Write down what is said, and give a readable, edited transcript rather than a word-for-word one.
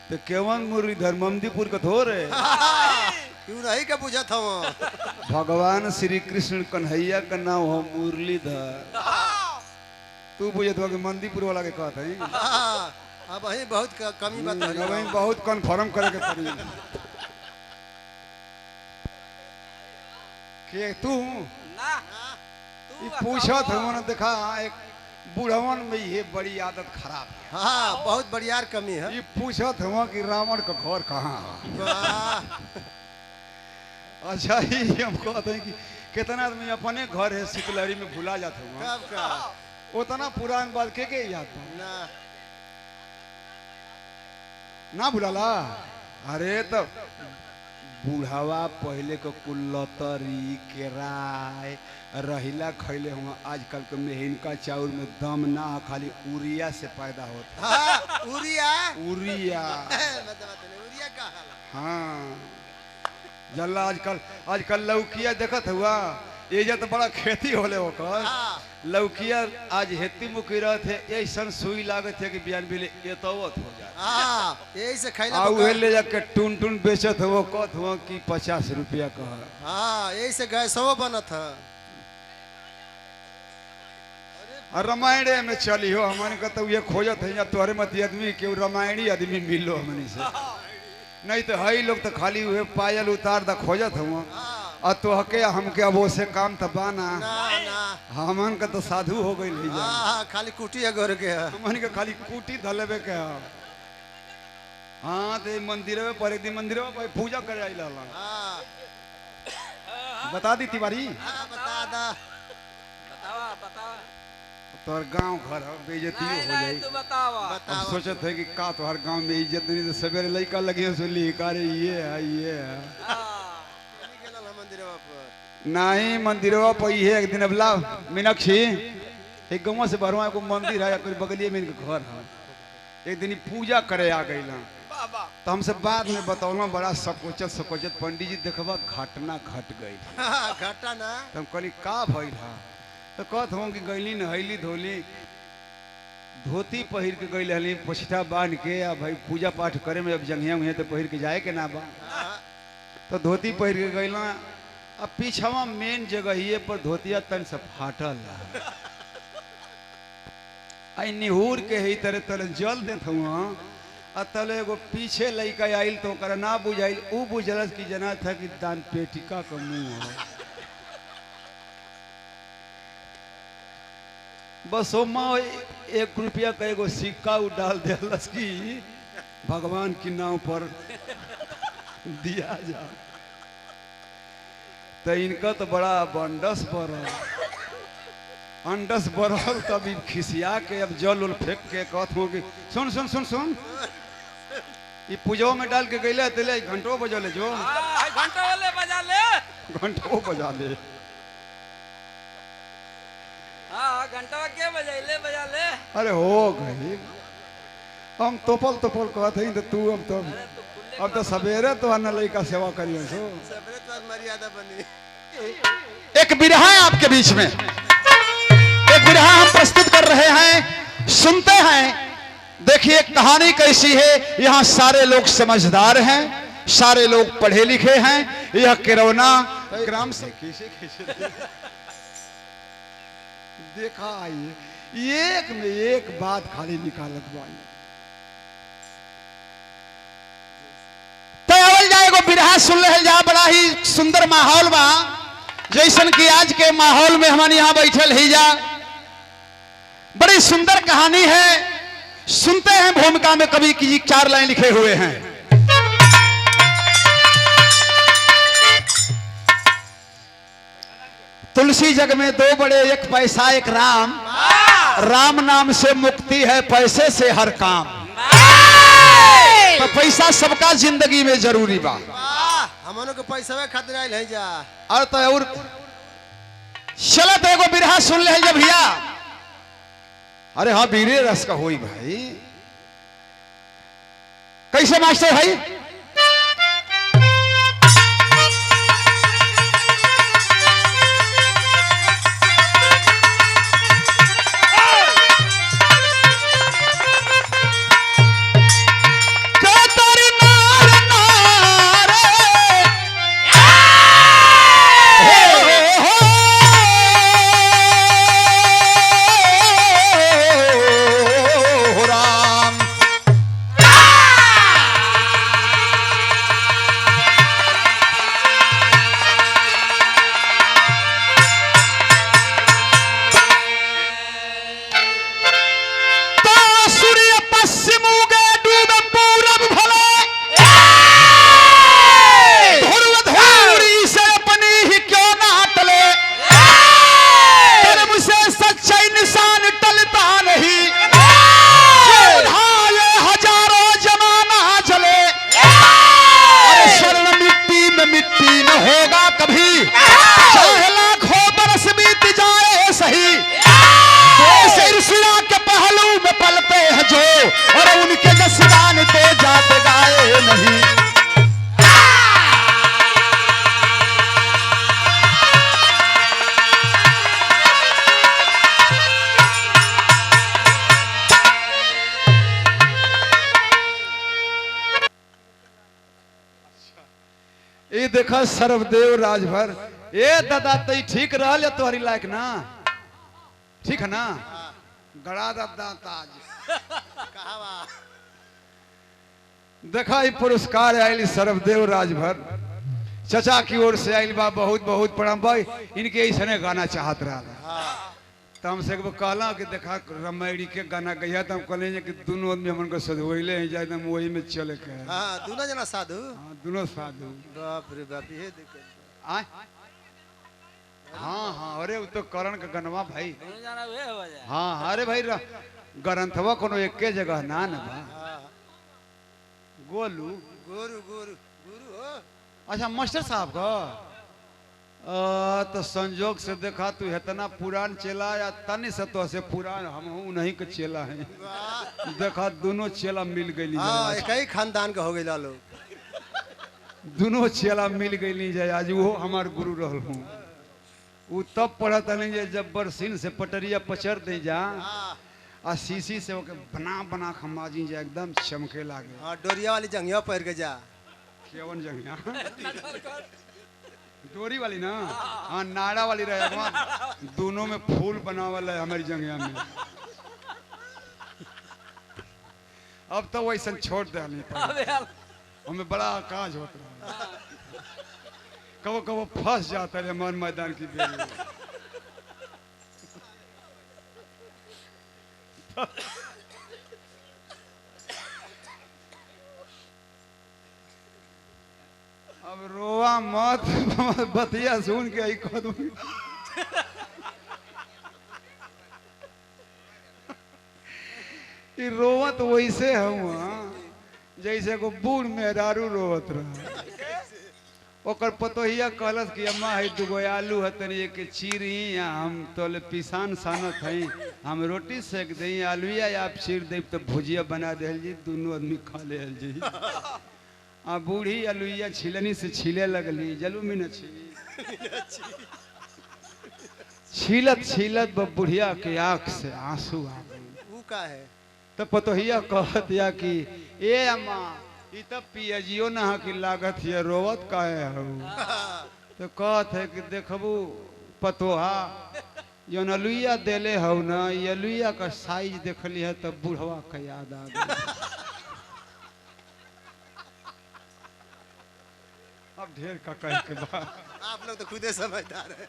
तो केवंग मुरलीधर ममदीपुर का थोर है। क्यों नहीं का पूछा था वो? भगवान श्री कृष्ण कन्हैया का नाम हो मुरलीधर। तू पूछे तो मंदीपुर वाला के कहते हैं। अब वही बहुत कमी बता वही बहुत कन्फर्म करे के पड़ी के तू ना तू पूछा था मैंने देखा एक बुढ़वन में ये बड़ी आदत खराब है। हाँ बहुत बढ़िया कमी है। ये पूछा था कि रावण का घर कहाँ है। वाह, अच्छा ही हम कहते हैं कि कितना आदमी अपने घर है शीतलहरी में भुला जाते हैं। कब का उतना पुरान बात के याद था ना ना भुलाला। अरे तो बुढ़ावा पहले को कुल्लतरी केराय रहिला खैले हुआ आजकल के मेहनका चाउर में दम ना खाली उरिया से पैदा होता। हाँ उरिया उरिया उरिया का हाल हाँ जल्ला आजकल लौकिया देखत हुआ ये तो बड़ा खेती होले होकर लौकिया आज हेती मुकी रहते ऐसा सुई लागत है कि बियान बिले ये तवत हो जाए। हाँ यही से खैला आ उहे ले जाके टून टून बेचत हो कहत हो कि 50 रुपया का। हाँ यही से गए सौ बनत है। रामायण में चली हो हमन का तो ये खोजत है या तोहरे मत आदमी के रामायणी आदमी मिलो हमनी से नहीं तो हई लोग तो खाली हुए पायल उतार दा खोजत हुआ और तो हके हमके अब से काम तो बाना हमन का तो साधु हो गई ले जा। हाँ खाली कुटी अगर के हमन के खाली कूटी धलेबे के हाँ तो मंदिर में पर दिन मंदिर में पूजा करे आइला बता दी तिवारी बता दा बतावा बतावा तोहर गांव घर बेइज्जती हो जाई। तू बतावा अब सोचत है कि का तोहर गांव में इज्जत नहीं तो सवेरे लड़का लगे सुनली कारे ये है नहीं मंदिरवा पर ये एक दिन अबला मीनाक्षी एक गाँव से बरवा को मंदिर है कोई बगलिए में इनका घर है एक दिन पूजा करे आ गई तो हमसे बाद में बतौना बड़ा सकोचत पंडित जी देखबा घटना घट गई घटा ना तो हम कहली का भइल है तो कहत हूँ कि गैली नहैली धोली धोती पहिर के गई हली पछिटा बांध के आ भाई पूजा पाठ करे में अब जंघिया उंघिया तो पहिर के जाए के ना बा तो धोती पहिर के गई अब पीछवा मेन जगह पर धोतिया तन से फाटल आई निहूर के ही तरह तरह जल देत हुआ तले एगो पीछे लड़का आइल तो ओकरा ना बुझाइल ऊ बुझलस कि जना था कि दान पेटिका का मुंह है बस ओमा 1 रुपया का एगो सिक्का उ डाल दिलस कि भगवान की नाव पर दिया जा तो इनका तो बड़ा बंडस पड़ल अंडस बढ़ल तभी खिसिया के अब जल उल फेंक के कहत हो कि सुन सुन सुन सुन ये पूजो में डाल के गईले तेले घंटो बजा ले जो घंटा वाले बजा ले घंटो बजा ले हाँ घंटा के बजाइले बजा ले अरे हो गई हम तोपल तोपल कहते हैं तो तू अब तो सवेरे तो आना लड़का सेवा करियो सो सबरे तो मर्यादा बनी। एक बिरहा है आपके बीच में एक बिरहा हम प्रस्तुत कर रहे हैं सुनते हैं देखिए कहानी कैसी है। यहाँ सारे लोग समझदार हैं सारे लोग पढ़े लिखे हैं। यह किरौना ग्राम से देखा आइए एक में एक बात खाली निकालत बाई तैयार जाएगो बिरहा सुन ले जा बड़ा ही सुंदर माहौल बा जैसन कि आज के माहौल में हमारे यहाँ बैठल ही जा बड़ी सुंदर कहानी है। सुनते हैं भूमिका में कवि की 4 लाइन लिखे हुए हैं। तुलसी जग में 2 बड़े एक पैसा एक राम राम नाम से मुक्ति है पैसे से हर काम। तो पैसा सबका जिंदगी में जरूरी बा हमनों के पैसा खातिर आइल है जा और तो और चलत एगो बिरहा सुन ले जब भैया। अरे हाँ वीरे रस का होई भाई कैसे मास्टर भाई कहता ये देखा सर्वदेव राजभर ए दादा तई ठीक रहल तोहरी लायक ना ठीक है ना गड़ा दादा ताज कहा बा देखा ये पुरस्कार आयल सर्वदेव राजभर चचा की ओर से आयल बा बहुत बहुत प्रणाम भाई इनके ऐसने गाना चाहत रहा तो हमसे कहला कि देखा रमैड़ी के गाना गया तो हम कहले कि दोनों आदमी हमन को सधवैले हैं जाए हम वही में चले के हाँ दोनों जना साधु हाँ दोनों साधु बाप रे बाप ये दिक्कत आय हाँ हाँ अरे वो तो करण का गनवा भाई दोनों जाना वे हो जाए हाँ अरे भाई ग्रंथवा कोनो एके जगह ना न बा हाँ गोलू गुरु गुरु गुरु हो अच्छा मास्टर साहब का तो संजोग से देखा तू इतना पुरान चेला या तनी से तो से पुरान हम नहीं के चेला है वाह देखा दोनों चेला मिल गई हाँ एक ही खानदान का हो गई लोग दोनों चेला मिल गई जाए आज वो हमार गुरु रहल हूँ वो तब पढ़त नहीं जे जब बरसिन से पटरिया पचर दे जा हाँ आ शीशी से ओके बना बना खमाजी जा एकदम चमके लागे हाँ डोरिया वाली जंगिया पहन के जा केवन जंगिया डोरी वाली ना हाँ नाड़ा वाली रहे दोनों में फूल बनावल है हमारी जंगिया में अब तो वैसा छोड़ दे अबे यार हमें बड़ा आकाश होता रहा कबो कबो फंस जाता है मन मैदान की बेड़ी में। अब रोवा मत बतिया सुन के आई कह दूंगी रोवत वैसे हूँ जैसे को बूढ़ मेहरारू रोवत रहा ओकर पतोहिया कहलस कि अम्मा है दुगो आलू है तनी एक चीरी या हम तोले पिसान सानत हई हम रोटी सेक दई आलूया या आप चीर दे तो भुजिया बना दे जी दोनों आदमी खा ले जी आ बूढ़ी आलूया छिलनी से छीले लगली जलू में न छीलत छीलत बुढ़िया के आंख से आंसू आ गए वो का है तो पतोहिया कहत या कि ए अम्मा ई तब पियजियो ना कि लागत है रोवत काहे हो तो कहत है कि देखबू पतोहा जो नलुइया देले हो ना ये लुइया का साइज देखली है तब बुढ़वा का याद आ गई अब ढेर का कह के बाद आप लोग तो खुदे समझदार है